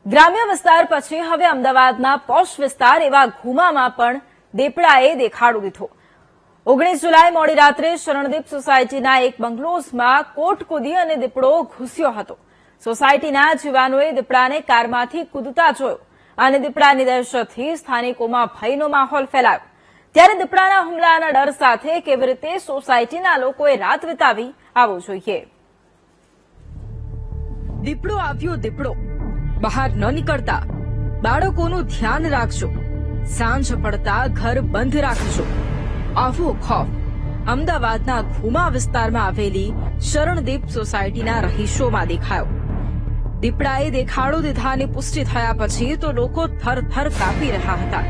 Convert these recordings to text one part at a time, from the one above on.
ગ્રામ્ય વિસ્તાર પછી હવે અમદાવાદના પોશ વિસ્તાર એવા ઘુમામાં પણ દીપડાએ દેખાડો દીધો। 19 જુલાઈ મોડી રાત્રે શરણદીપ સોસાયટીના એક બંગલોઝમાં કોટ કૂદી અને દીપડો ઘૂસ્યો હતો। સોસાયટીના જવાનોએ દીપડાને કારમાંથી કૂદતા જોયો અને દીપડાની દહેશતથી સ્થાનિકોમાં ભયનો માહોલ ફેલાયો। ત્યારે દીપડાના હુમલાના ડર સાથે કેવી રીતે સોસાયટીના લોકોએ રાત વિતાવી આવો જોઈએ। દીપડો આવ્યો દીપડો, બહાર ન નીકળતા, બાળકોનું ધ્યાન રાખજો, સાંજ પડતા ઘર બંધ રાખજો। આવો ખોફ અમદાવાદના ઘુમા વિસ્તારમાં આવેલી શરણદીપ સોસાયટીના રહીશોમાં દેખાયો। દીપડાએ દેખાડો દીધાની પુષ્ટિ થયા પછી તો લોકો થરથર કાપી રહ્યા હતા।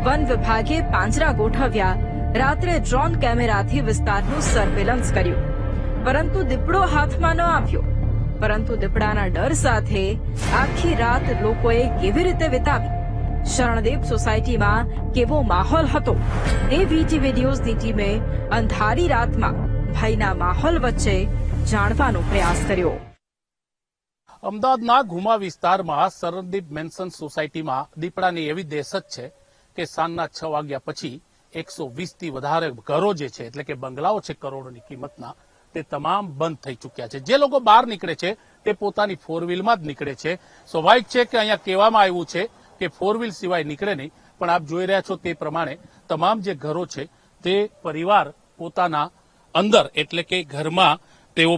વન વિભાગે પાંજરા ગોઠવ્યા, રાત્રે ડ્રોન કેમેરાથી વિસ્તારનું સર્વેલન્સ કર્યું, પરંતુ દીપડો હાથમાં ન આવ્યો। પરંતુ દીપડાના ડર સાથે આખી રાત લોકોએ કેવી રીતે વિતાવી, શરણદીપ સોસાયટીમાં કેવો માહોલ હતો તે વીટીવી ન્યૂઝની ટીમે અંધારી રાતમાં ભયના માહોલ વચ્ચે જાણવાનો પ્રયાસ કર્યો। અમદાવાદના ઘુમા વિસ્તારમાં શરણદીપ મેન્શન સોસાયટીમાં દીપડાની એવી દહેશત છે કે સાંજના 6 વાગ્યા પછી 120થી વધારે ઘરો જે છે એટલે કે બંગલાઓ છે કરોડોની કિંમતના, તે તમામ બંધ થઈ ચૂક્યા છે। જે લોકો બહાર નીકળે છે તે પોતાની ફોર વ્હીલમાં જ નીકળે છે। સ્વાભાવિક છે કે અહીંયા કહેવામાં આવ્યું છે કે ફોર વ્હીલ સિવાય નીકળે નહીં, પણ આપ જોઈ રહ્યા છો તે પ્રમાણે તમામ જે ઘરો છે તે પરિવાર પોતાના અંદર એટલે કે ઘરમાં તેઓ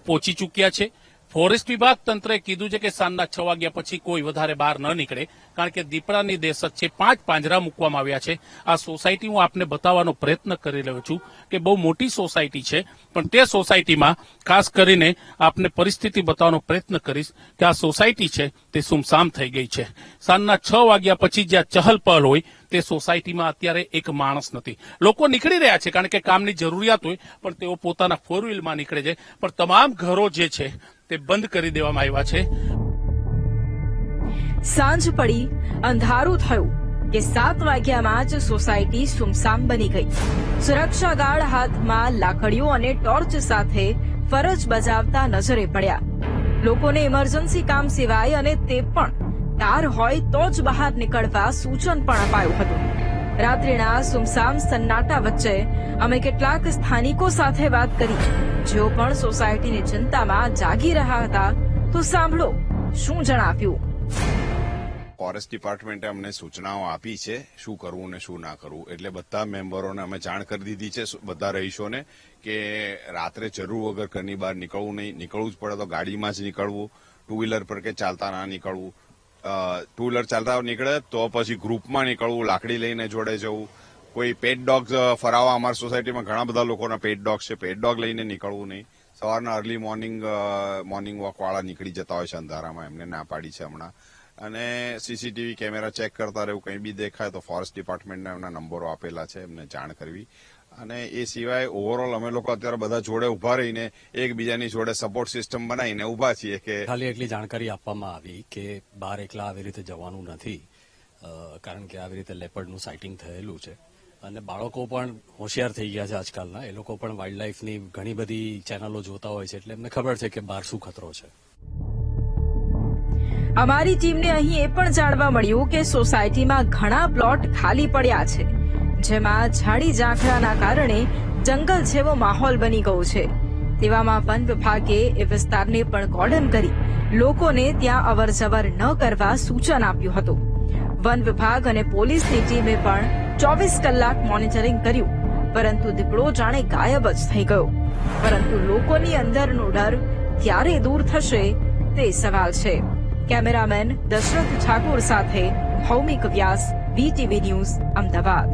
પહોંચી ચૂક્યા છે। ફોરેસ્ટ વિભાગ તંત્રએ કીધું છે કે સાંજના 6 વાગ્યા પછી કોઈ વધારે બહાર ન નીકળે, કારણ કે દીપડાની દહેશત છે। 5 પાંજરા મૂકવામાં આવ્યા છે। આ સોસાયટી હું આપને બતાવવાનો પ્રયત્ન કરી રહ્યો છું કે બહુ મોટી સોસાયટી છે, પણ તે સોસાયટીમાં ખાસ કરીને આપને પરિસ્થિતિ બતાવવાનો પ્રયત્ન કરીશ કે આ સોસાયટી છે તે સુમસામ થઈ ગઈ છે। સાંજના 6 વાગ્યા પછી જ્યાં ચહલ પહલ હોય તે સોસાયટીમાં અત્યારે એક માણસ નથી। લોકો નીકળી રહ્યા છે કારણ કે કામની જરૂરિયાત હોય, પણ તેઓ પોતાના ફોર વ્હીલમાં નીકળે છે, પણ તમામ ઘરો જે છે તે બંધ કરી દેવામાં આવ્યા છે। સાંજ પડી, અંધારું થયું કે 7 વાગ્યામાં જ સોસાયટી સુમસામ બની ગઈ। સુરક્ષા ગાર્ડ હાથમાં લાકડીઓ અને ટોર્ચ સાથે ફરજ બજાવતા નજરે પડ્યા। લોકોને ઇમરજન્સી કામ સિવાય અને તે પણ કાર હોય તો જ બહાર નીકળવા સૂચન પણ અપાયું હતું। રાત્રિના સુમસામ સન્નાટા વચ્ચે અમે કેટલાક સ્થાનિકો સાથે વાત કરી, જેઓ પણ સોસાયટીની ચિંતામાં જાગી રહ્યા હતા। તો સાંભળો શું જણાવ્યું। ફોરેસ્ટ ડિપાર્ટમેન્ટે અમને સૂચનાઓ આપી છે શું કરવું ને શું ના કરવું, એટલે બધા મેમ્બરોને અમે જાણ કરી દીધી છે, બધા રહીશોને, કે રાત્રે જરૂર વગર ઘરની બહાર નીકળવું નહીં। નીકળવું જ પડે તો ગાડીમાં જ નીકળવું, 2 વ્હીલર પર કે ચાલતા ના નીકળવું। 2 વ્હીલર ચાલતા નીકળે તો પછી ગ્રુપમાં નીકળવું, લાકડી લઈને જોડે જવું। કોઈ પેટ ડોગ ફરાવવા, અમારી સોસાયટીમાં ઘણા બધા લોકોના પેટ ડોગ છે, પેટ ડોગ લઈને નીકળવું નહીં। સવારના અર્લી મોર્નિંગ વોક વાળા નીકળી જતા હોય છે અંધારામાં, એમને ના પાડી છે હમણાં। અને સીસીટીવી કેમેરા ચેક કરતા રહેવું, કંઈ બી દેખાય તો ફોરેસ્ટ ડિપાર્ટમેન્ટના એમના નંબરો આપેલા છે, એમને જાણ કરવી। અને એ સિવાય ઓવરઓલ અમે લોકો અત્યારે બધા જોડે ઉભા રહીને એકબીજાની જોડે સપોર્ટ સિસ્ટમ બનાવીને ઉભા છીએ કે ખાલી એટલી જાણકારી આપવામાં આવી કે બહાર એકલા આવી રીતે જવાનું નથી, કારણ કે આવી રીતે લેપર્ડનું સાઇટિંગ થયેલું છે। અને બાળકો પણ હોશિયાર થઈ ગયા છે આજકાલના, એ લોકો પણ વાઇલ્ડ લાઇફની ઘણી બધી ચેનલો જોતા હોય છે, એટલે એમને ખબર છે કે બહાર શું ખતરો છે। અમારી ટીમને અહીં એ પણ જાણવા મળ્યું કે સોસાયટીમાં ઘણા પ્લોટ ખાલી પડ્યા છે, જેમાં ઝાડી ઝાંખરાના કારણે જંગલ જેવો માહોલ બની ગયો છે। તેવામાં વન વિભાગે એ વિસ્તારને પણ કોર્ડન કરી લોકોને ત્યાં અવરજવર ન કરવા સૂચન આપ્યું હતું। વન વિભાગ અને પોલીસની ટીમે પણ 24 કલાક મોનિટરિંગ કર્યું, પરંતુ દીપડો જાણે ગાયબ જ થઈ ગયો। પરંતુ લોકોની અંદરનો ડર ક્યારે દૂર થશે તે સવાલ છે। કેમેરામેન દશરથ ઠાકોર સાથે ભૌમિક વ્યાસ, વીટીવી ન્યૂઝ, અમદાવાદ।